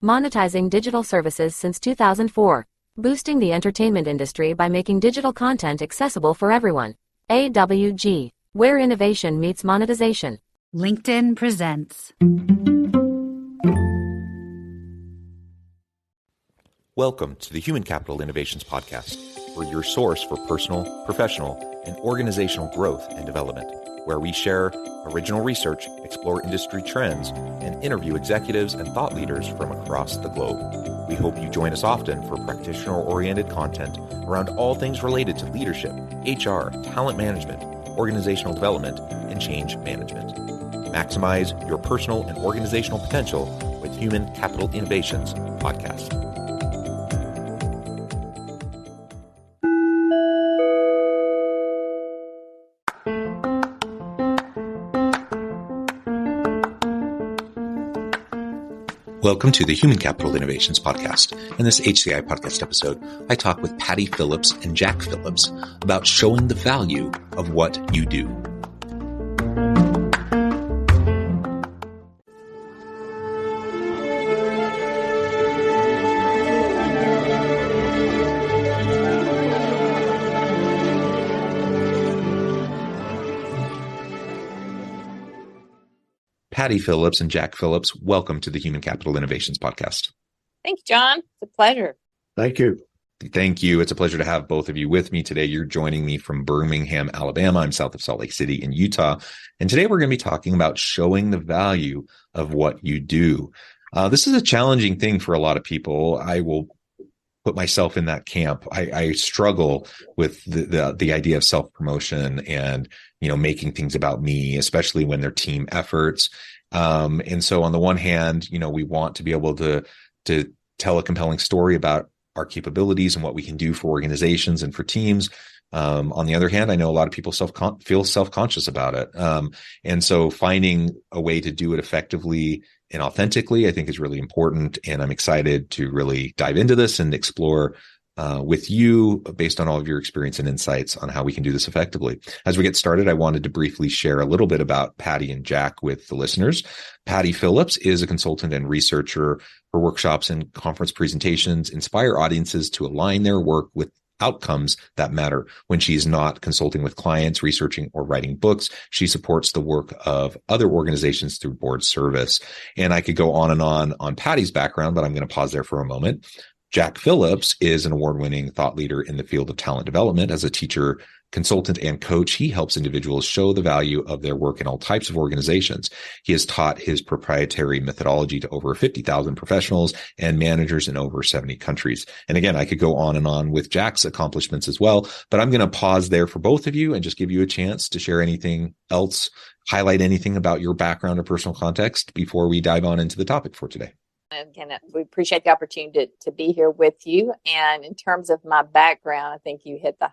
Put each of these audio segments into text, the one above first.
monetizing digital services since 2004, boosting the entertainment industry by making digital content accessible for everyone. AWG, where innovation meets monetization. LinkedIn presents. Welcome to the Human Capital Innovations Podcast. We're your source for personal, professional, and organizational growth and development, where we share original research, explore industry trends, and interview executives and thought leaders from across the globe. We hope you join us often for practitioner-oriented content around all things related to leadership, HR, talent management, organizational development, and change management. Maximize your personal and organizational potential with Human Capital Innovations Podcast. Welcome to the Human Capital Innovations Podcast. In this HCI Podcast episode, I talk with Patti Phillips and Jack Phillips about showing the value of what you do. Patti Phillips and Jack Phillips, welcome to the Human Capital Innovations Podcast. Thank you, John. It's a pleasure. Thank you. Thank you. It's a pleasure to have both of you with me today. You're joining me from Birmingham, Alabama. I'm south of Salt Lake City in Utah. And today we're going to be talking about showing the value of what you do. This is a challenging thing for a lot of people. I will put myself in that camp. I struggle with the idea of self-promotion and, making things about me, especially when they're team efforts. And so on the one hand, we want to be able to tell a compelling story about our capabilities and what we can do for organizations and for teams. On the other hand, I know a lot of people feel self-conscious about it. And so finding a way to do it effectively and authentically, I think, is really important. And I'm excited to really dive into this and explore with you, based on all of your experience and insights, on how we can do this effectively. As we get started, I wanted to briefly share a little bit about Patti and Jack with the listeners. Patti Phillips is a consultant and researcher. Her workshops and conference presentations inspire audiences to align their work with outcomes that matter. When she is not consulting with clients, researching, or writing books, she supports the work of other organizations through board service. And I could go on and on Patti's background, but I'm going to pause there for a moment. Jack Phillips is an award-winning thought leader in the field of talent development. As a teacher, consultant, and coach, he helps individuals show the value of their work in all types of organizations. He has taught his proprietary methodology to over 50,000 professionals and managers in over 70 countries. And again, I could go on and on with Jack's accomplishments as well, but I'm going to pause there for both of you and just give you a chance to share anything else, highlight anything about your background or personal context before we dive on into the topic for today. Again, we appreciate the opportunity to be here with you. And in terms of my background, I think you hit the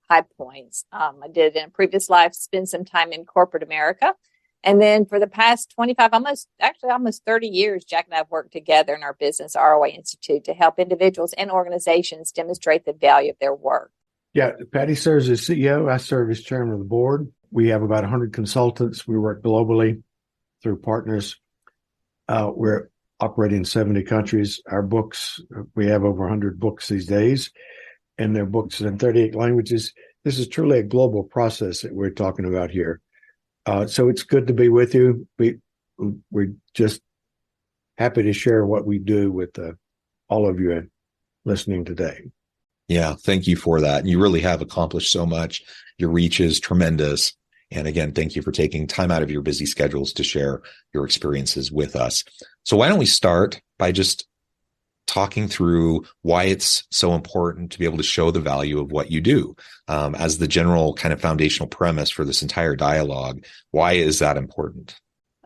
high points. I did in a previous life spend some time in corporate America. And then for the past 25, almost 30 years, Jack and I have worked together in our business, ROI Institute, to help individuals and organizations demonstrate the value of their work. Yeah, Patti serves as CEO. I serve as chairman of the board. We have about 100 consultants. We work globally through partners. We're operating in 70 countries. Our books, we have over 100 books these days, and they're books in 38 languages. This is truly a global process that we're talking about here. So it's good to be with you. We're just happy to share what we do with all of you listening today. Yeah, thank you for that. You really have accomplished so much. Your reach is tremendous. And again, thank you for taking time out of your busy schedules to share your experiences with us. So why don't we start by just talking through why it's so important to be able to show the value of what you do as the general kind of foundational premise for this entire dialogue. Why is that important?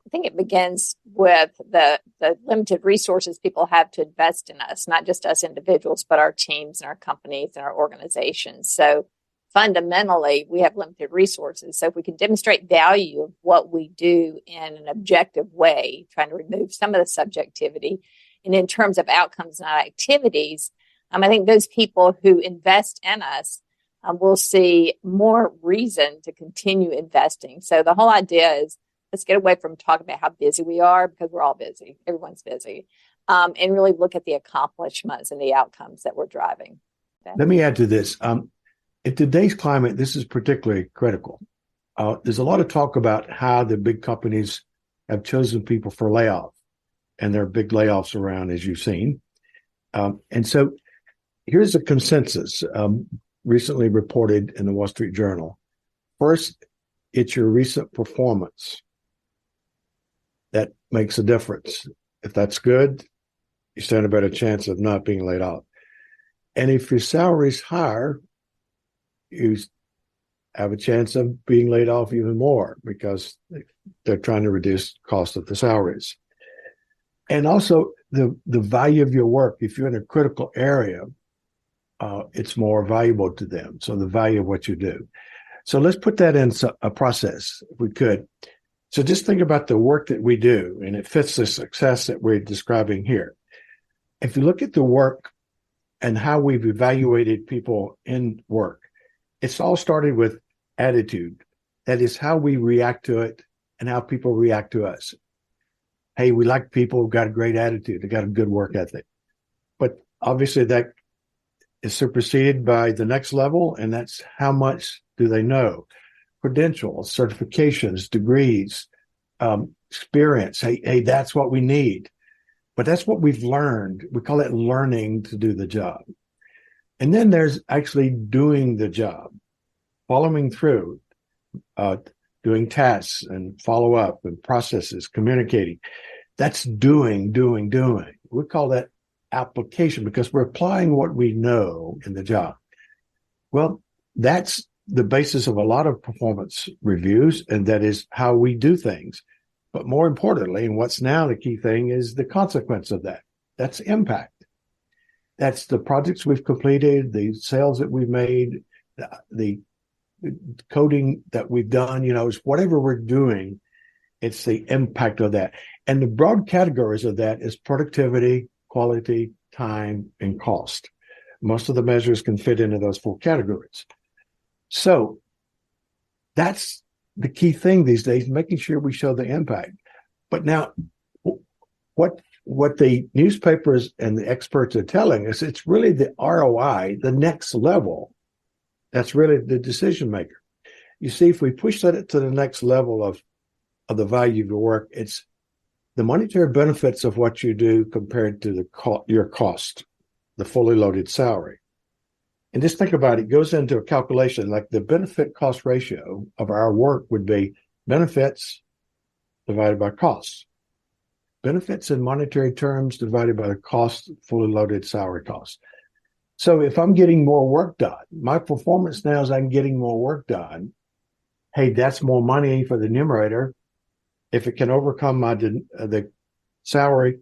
I think it begins with the limited resources people have to invest in us, not just us individuals, but our teams and our companies and our organizations. So fundamentally, we have limited resources. So if we can demonstrate value of what we do in an objective way, trying to remove some of the subjectivity, and in terms of outcomes, not activities, I think those people who invest in us will see more reason to continue investing. So the whole idea is, let's get away from talking about how busy we are, because we're all busy. Everyone's busy. and really look at the accomplishments and the outcomes that we're driving. Let me add to this. In today's climate, this is particularly critical. There's a lot of talk about how the big companies have chosen people for layoff, and there are big layoffs around, as you've seen. And so here's a consensus recently reported in the Wall Street Journal. First, it's your recent performance that makes a difference. If that's good, you stand a better chance of not being laid off. And if your salary is higher, you have a chance of being laid off even more because they're trying to reduce cost of the salaries. And also the value of your work. If you're in a critical area, it's more valuable to them. So the value of what you do. So let's put that in a process, if we could. So just think about the work that we do, and it fits the success that we're describing here. If you look at the work and how we've evaluated people in work, it's all started with attitude. That is how we react to it and how people react to us. Hey, we like people who've got a great attitude. They got a good work ethic. But obviously that is superseded by the next level, and that's how much do they know? Credentials, certifications, degrees, experience. Hey, that's what we need. But that's what we've learned. We call it learning to do the job. And then there's actually doing the job, following through, doing tasks and follow up and processes, communicating. That's doing. We call that application because we're applying what we know in the job. Well, that's the basis of a lot of performance reviews, and that is how we do things. But more importantly, and what's now the key thing, is the consequence of that. That's impact. That's the projects we've completed, the sales that we've made, the coding that we've done, it's whatever we're doing, it's the impact of that. And the broad categories of that is productivity, quality, time, and cost. Most of the measures can fit into those four categories. So that's the key thing these days, making sure we show the impact. But now, what the newspapers and the experts are telling us, it's really the ROI, the next level, that's really the decision maker. You see, if we push that to the next level of the value of your work, it's the monetary benefits of what you do compared to your cost, the fully loaded salary. And just think about it, it goes into a calculation like the benefit cost ratio of our work would be benefits divided by costs. Benefits in monetary terms divided by the cost, fully loaded salary cost. So if I'm getting more work done, my performance now is I'm getting more work done. Hey, that's more money for the numerator. If it can overcome the salary,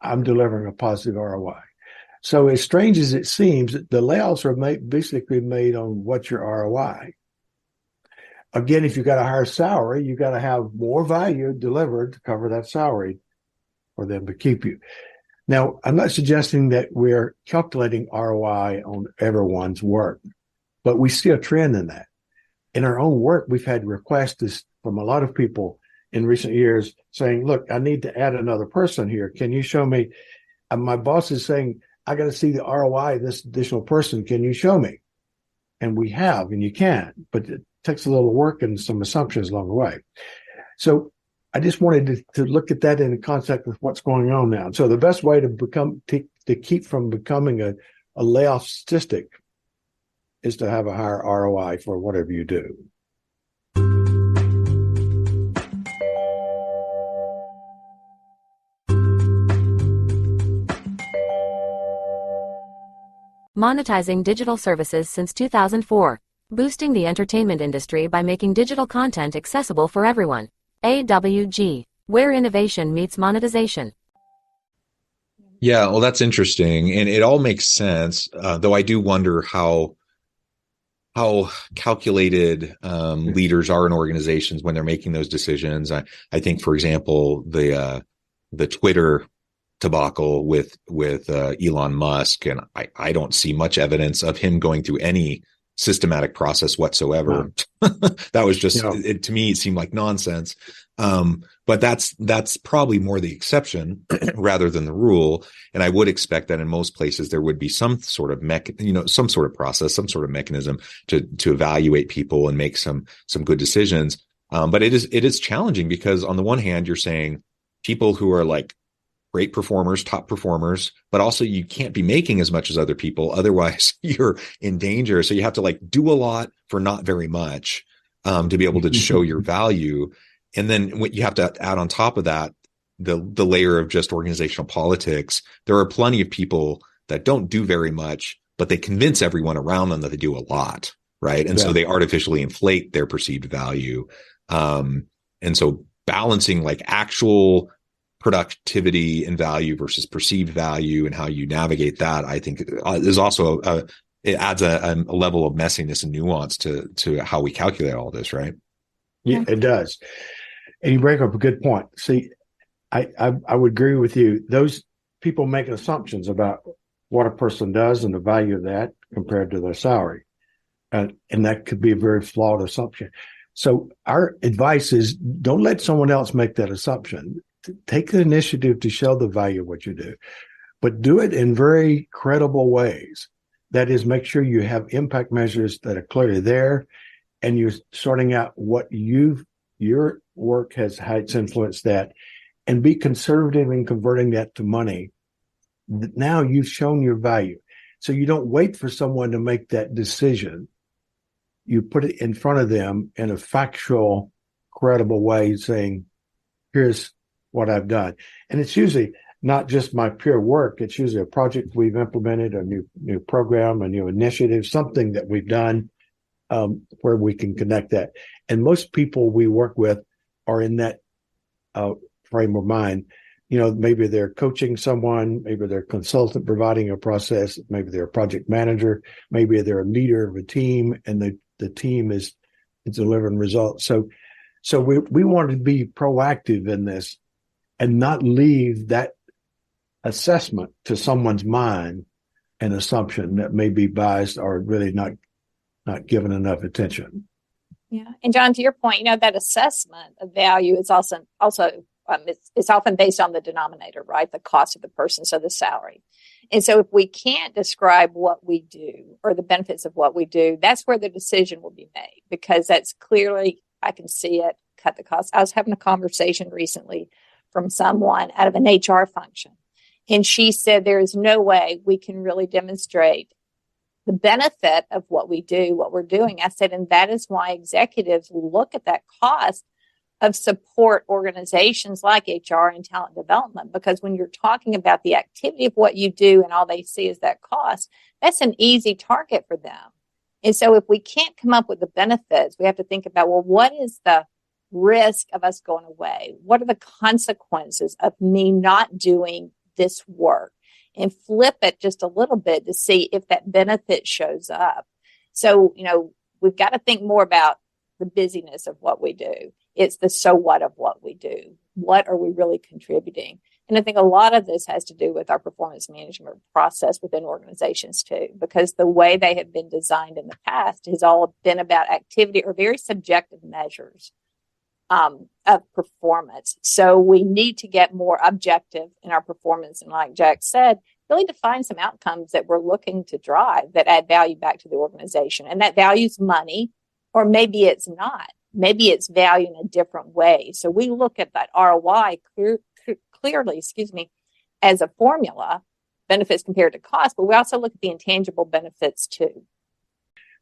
I'm delivering a positive ROI. So as strange as it seems, the layoffs are basically made on what's your ROI. Again, if you got a higher salary, you got to have more value delivered to cover that salary for them to keep you. Now, I'm not suggesting that we're calculating ROI on everyone's work, but we see a trend in that. In our own work, we've had requests from a lot of people in recent years saying, look, I need to add another person here. Can you show me? My boss is saying, I got to see the ROI of this additional person. Can you show me? And we have, and you can, but it takes a little work and some assumptions along the way. So I just wanted to look at that in context with what's going on now. So the best way to keep from becoming a layoff statistic is to have a higher ROI for whatever you do. Monetizing digital services since 2004. Boosting the entertainment industry by making digital content accessible for everyone. AWG, where innovation meets monetization. Yeah, well, that's interesting. And it all makes sense, though I do wonder how calculated leaders are in organizations when they're making those decisions. I think, for example, the Twitter debacle with Elon Musk, and I don't see much evidence of him going through any systematic process whatsoever. That was just, to me, it seemed like nonsense. But that's probably more the exception rather than the rule. And I would expect that in most places there would be some sort of some sort of process, some sort of mechanism to evaluate people and make some good decisions. But it is challenging because on the one hand, you're saying people who are like great performers, top performers, but also you can't be making as much as other people. Otherwise you're in danger. So you have to like do a lot for not very much, to be able to show your value. And then what you have to add on top of that, the layer of just organizational politics. There are plenty of people that don't do very much, but they convince everyone around them that they do a lot. Right. And so they artificially inflate their perceived value. And so balancing like actual productivity and value versus perceived value and how you navigate that, I think is also it adds a level of messiness and nuance to how we calculate all this, right? Yeah, it does. And you bring up a good point. See, I would agree with you. Those people make assumptions about what a person does and the value of that compared to their salary. And that could be a very flawed assumption. So our advice is don't let someone else make that assumption. Take the initiative to show the value of what you do, but do it in very credible ways. That is, make sure you have impact measures that are clearly there and you're sorting out what your work has influenced that, and be conservative in converting that to money. Now you've shown your value. So you don't wait for someone to make that decision. You put it in front of them in a factual, credible way saying, here's what I've done. And it's usually not just my pure work. It's usually a project we've implemented, a new program, a new initiative, something that we've done where we can connect that. And most people we work with are in that frame of mind. Maybe they're coaching someone, maybe they're a consultant providing a process, maybe they're a project manager, maybe they're a leader of a team, and the team is delivering results. So we want to be proactive in this and not leave that assessment to someone's mind, an assumption that may be biased or really not given enough attention. Yeah. And John, to your point, that assessment of value is also it's often based on the denominator, right? The cost of the person, so the salary. And so if we can't describe what we do or the benefits of what we do, that's where the decision will be made, because that's clearly, I can see it, cut the cost. I was having a conversation recently from someone out of an HR function, and she said there is no way we can really demonstrate the benefit of what we do, what we're doing. I said, and that is why executives look at that cost of support organizations like HR and talent development, because when you're talking about the activity of what you do and all they see is that cost, that's an easy target for them. And so if we can't come up with the benefits, we have to think about, well, what is the risk of us going away? What are the consequences of me not doing this work? And flip it just a little bit to see if that benefit shows up. So, we've got to think more about the busyness of what we do. It's the so what of what we do. What are we really contributing? And I think a lot of this has to do with our performance management process within organizations too, because the way they have been designed in the past has all been about activity or very subjective measures of performance. So we need to get more objective in our performance. And like Jack said, really define some outcomes that we're looking to drive that add value back to the organization. And that value's money, or maybe it's not. Maybe it's value in a different way. So we look at that ROI clearly, as a formula, benefits compared to cost, but we also look at the intangible benefits too.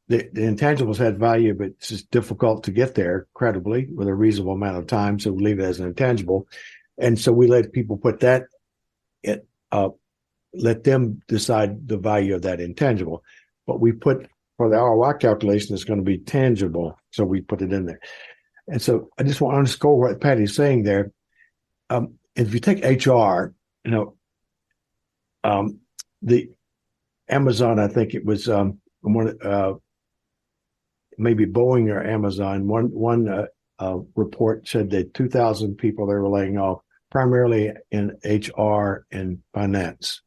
The intangibles had value, but it's just difficult to get there credibly with a reasonable amount of time. So we leave it as an intangible. And so we let people put that, let them decide the value of that intangible. But we put, for the ROI calculation, it's going to be tangible. So we put it in there. And so I just want to underscore what Patty's saying there. If you take HR, the Amazon, I think it was maybe Boeing or Amazon, one report said that 2,000 people they were laying off, primarily in HR and finance.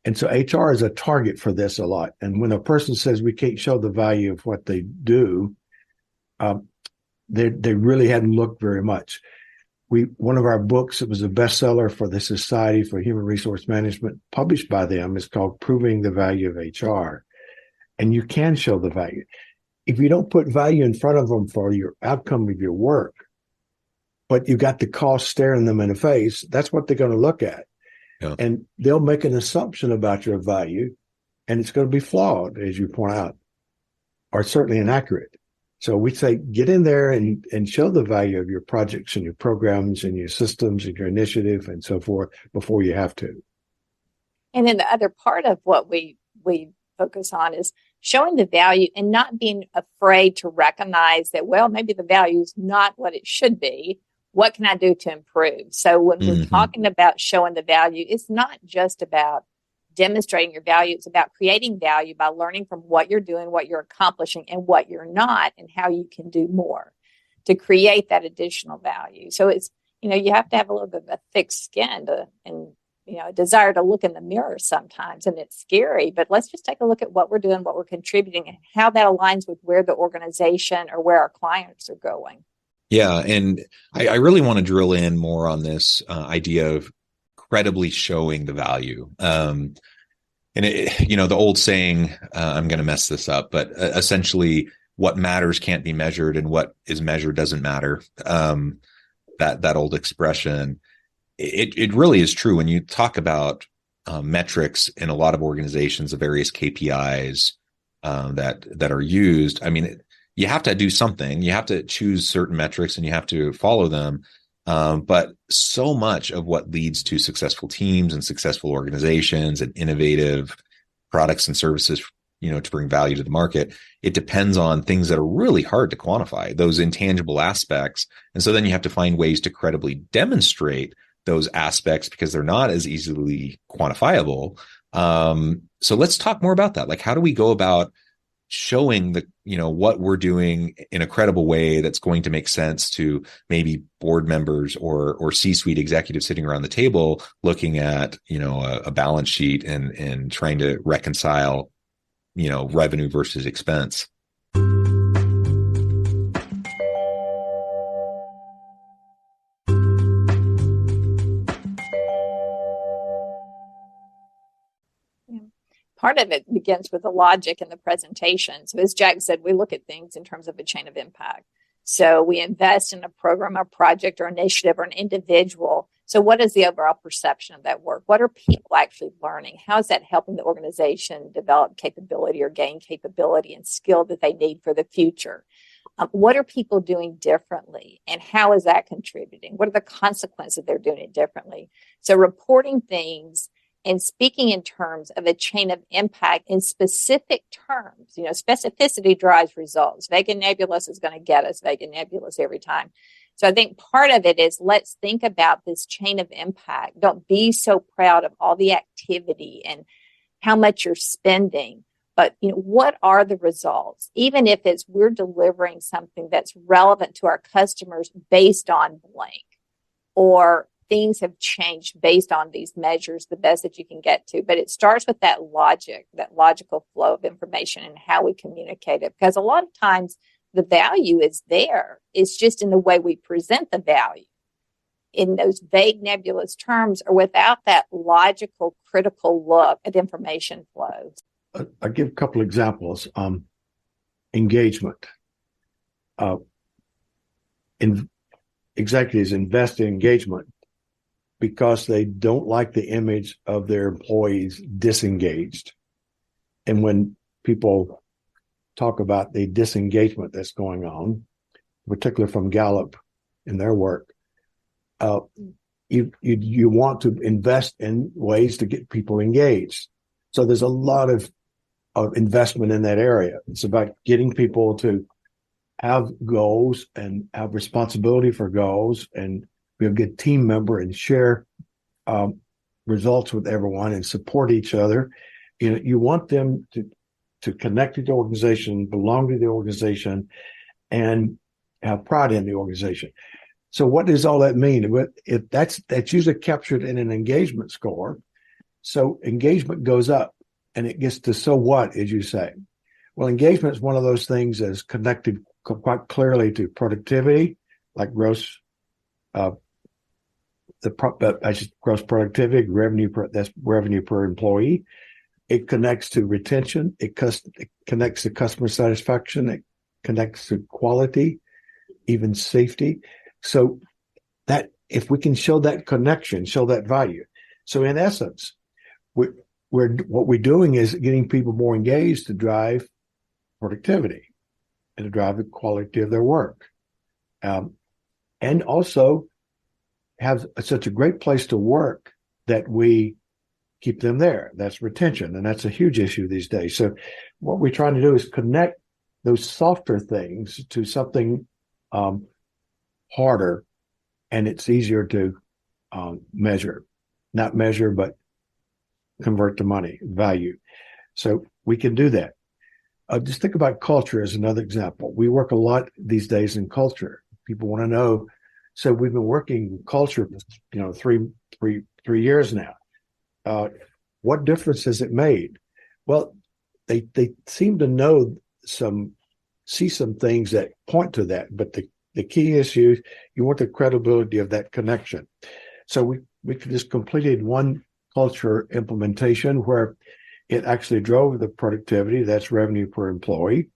And so HR is a target for this a lot. And when a person says we can't show the value of what they do, they really hadn't looked very much. One of our books, it was a bestseller for the Society for Human Resource Management, published by them, is called Proving the Value of HR. And you can show the value. If you don't put value in front of them for your outcome of your work, but you got the cost staring them in the face, that's what they're going to look at. Yeah. And they'll make an assumption about your value, and it's going to be flawed, as you point out, or certainly inaccurate. So we say, get in there and show the value of your projects and your programs and your systems and your initiative and so forth before you have to. And then the other part of what we focus on is showing the value and not being afraid to recognize that, well, maybe the value is not what it should be. What can I do to improve? So when we're talking about showing the value, it's not just about demonstrating your value. It's about creating value by learning from what you're doing, what you're accomplishing, and what you're not, and how you can do more to create that additional value. So it's, you have to have a little bit of a thick skin and a desire to look in the mirror sometimes, and it's scary, but let's just take a look at what we're doing, what we're contributing, and how that aligns with where the organization or where our clients are going. Yeah. And I really want to drill in more on this idea of credibly showing the value. And the old saying, I'm going to mess this up, but essentially what matters can't be measured and what is measured doesn't matter. That old expression, it really is true. When you talk about metrics in a lot of organizations, the various KPIs that are used, I mean, you have to do something. You have to choose certain metrics and you have to follow them. But so much of what leads to successful teams and successful organizations and innovative products and services, to bring value to the market, it depends on things that are really hard to quantify, those intangible aspects. And so then you have to find ways to credibly demonstrate those aspects because they're not as easily quantifiable. So let's talk more about that. Like, how do we go about showing what we're doing in a credible way that's going to make sense to maybe board members or C-suite executives sitting around the table looking at, a balance sheet and trying to reconcile, revenue versus expense? Part of it begins with the logic and the presentation. So as Jack said, we look at things in terms of a chain of impact. So we invest in a program or project or initiative or an individual. So what is the overall perception of that work? What are people actually learning? How is that helping the organization develop capability or gain capability and skill that they need for the future? What are people doing differently? And how is that contributing? What are the consequences of they're doing it differently? So reporting things and speaking in terms of a chain of impact in specific terms. Specificity drives results. Vague and nebulous is going to get us vague and nebulous every time. So I think part of it is let's think about this chain of impact. Don't be so proud of all the activity and how much you're spending, but what are the results? Even if it's we're delivering something that's relevant to our customers based on blank, or things have changed based on these measures, the best that you can get to. But it starts with that logic, that logical flow of information and how we communicate it. Because a lot of times the value is there. It's just in the way we present the value in those vague, nebulous terms or without that logical, critical look at information flow. I'll give a couple examples. Engagement. Executives invest in engagement because they don't like the image of their employees disengaged. And when people talk about the disengagement that's going on, particularly from Gallup in their work, you want to invest in ways to get people engaged. So there's a lot of investment in that area. It's about getting people to have goals and have responsibility for goals and be a good team member and share results with everyone and support each other. You want them to connect to the organization, belong to the organization, and have pride in the organization. So what does all that mean? If that's usually captured in an engagement score, So engagement goes up, and it gets to so what, as you say. Well, engagement is one of those things that's connected quite clearly to productivity, like gross productivity, that's revenue per employee. It connects to retention. It connects to customer satisfaction. It connects to quality, even safety. So that if we can show that connection, show that value. So in essence, what we're doing is getting people more engaged to drive productivity and to drive the quality of their work. And also have such a great place to work that we keep them there. That's retention, and that's a huge issue these days. So what we're trying to do is connect those softer things to something harder, and it's easier to measure. Not measure, but convert to money, value. So we can do that. Just think about culture as another example. We work a lot these days in culture. People want to know. So we've been working culture, 3 years now. What difference has it made? Well, they seem to see some things that point to that, but the key issue, you want the credibility of that connection. So we just completed one culture implementation where it actually drove the productivity, that's revenue per employee,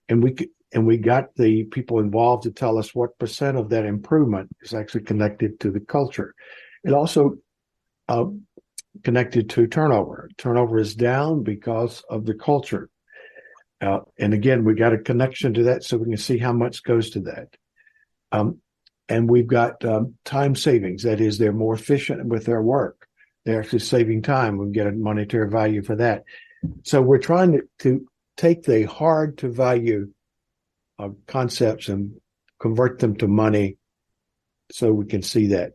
and we got the people involved to tell us what percent of that improvement is actually connected to the culture. It also connected to turnover. Turnover is down because of the culture. And again, we got a connection to that so we can see how much goes to that. And we've got time savings. That is, they're more efficient with their work. They're actually saving time. We get a monetary value for that. So we're trying to take the hard to value concepts and convert them to money so we can see that.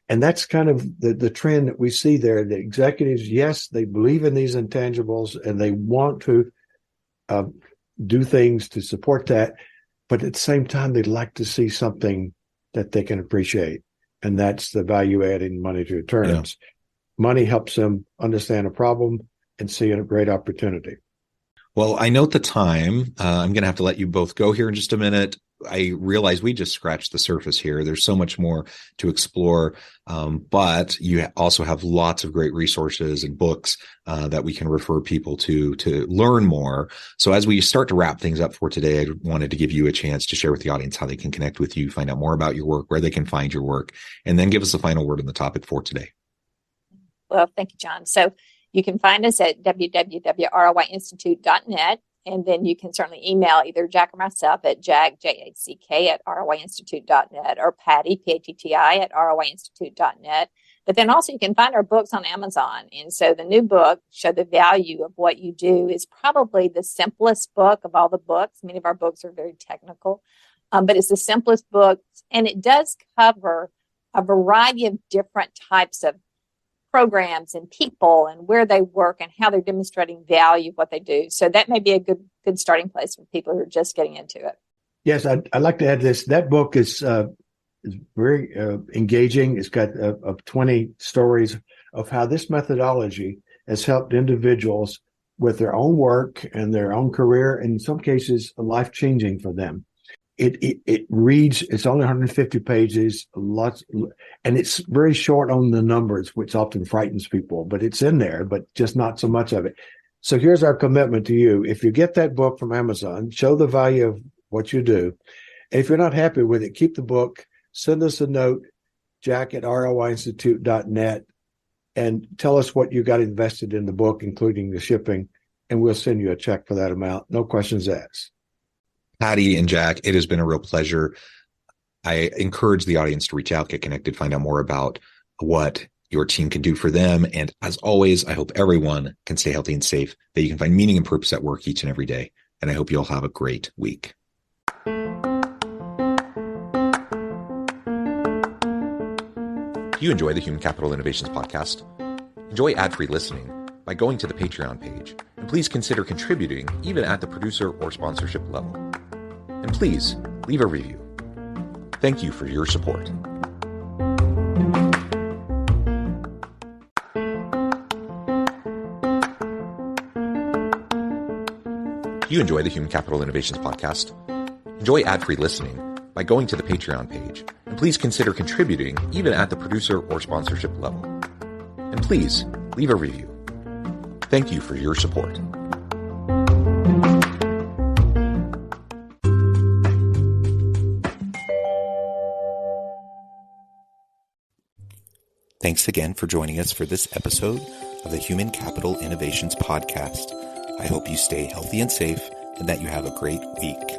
And that's kind of the trend that we see there. The executives, yes, they believe in these intangibles and they want to do things to support that. But at the same time, they'd like to see something that they can appreciate. And that's the value adding money to returns. Yeah. Money helps them understand a problem and see a great opportunity. Well, I note the time. I'm going to have to let you both go here in just a minute. I realize we just scratched the surface here. There's so much more to explore, but you also have lots of great resources and books that we can refer people to learn more. So as we start to wrap things up for today, I wanted to give you a chance to share with the audience how they can connect with you, find out more about your work, where they can find your work, and then give us the final word on the topic for today. Well, thank you, John. So you can find us at www.roinstitute.net. And then you can certainly email either Jack or myself at Jack, J-A-C-K, at roinstitute.net, or Patti, P-A-T-T-I, at roinstitute.net. But then also you can find our books on Amazon. And so the new book, Show the Value of What You Do, is probably the simplest book of all the books. Many of our books are very technical, but it's the simplest book. And it does cover a variety of different types of programs and people and where they work and how they're demonstrating value of what they do. So that may be a good starting place for people who are just getting into it. Yes, I'd like to add this. That book is very engaging. It's got 20 stories of how this methodology has helped individuals with their own work and their own career, and in some cases, life-changing for them. It reads, it's only 150 pages, and it's very short on the numbers, which often frightens people, but it's in there, but just not so much of it. So here's our commitment to you. If you get that book from Amazon, show the value of what you do. And if you're not happy with it, keep the book, send us a note, Jack at roinstitute.net, and tell us what you got invested in the book, including the shipping, and we'll send you a check for that amount. No questions asked. Patti and Jack, it has been a real pleasure. I encourage the audience to reach out, get connected, find out more about what your team can do for them. And as always, I hope everyone can stay healthy and safe, that you can find meaning and purpose at work each and every day. And I hope you all have a great week. Do you enjoy the Human Capital Innovations podcast? Enjoy ad-free listening by going to the Patreon page. And please consider contributing even at the producer or sponsorship level. And please leave a review. Thank you for your support. Do you enjoy the Human Capital Innovations podcast? Enjoy ad-free listening by going to the Patreon page, and please consider contributing even at the producer or sponsorship level. And please leave a review. Thank you for your support. Thanks again for joining us for this episode of the Human Capital Innovations Podcast. I hope you stay healthy and safe and that you have a great week.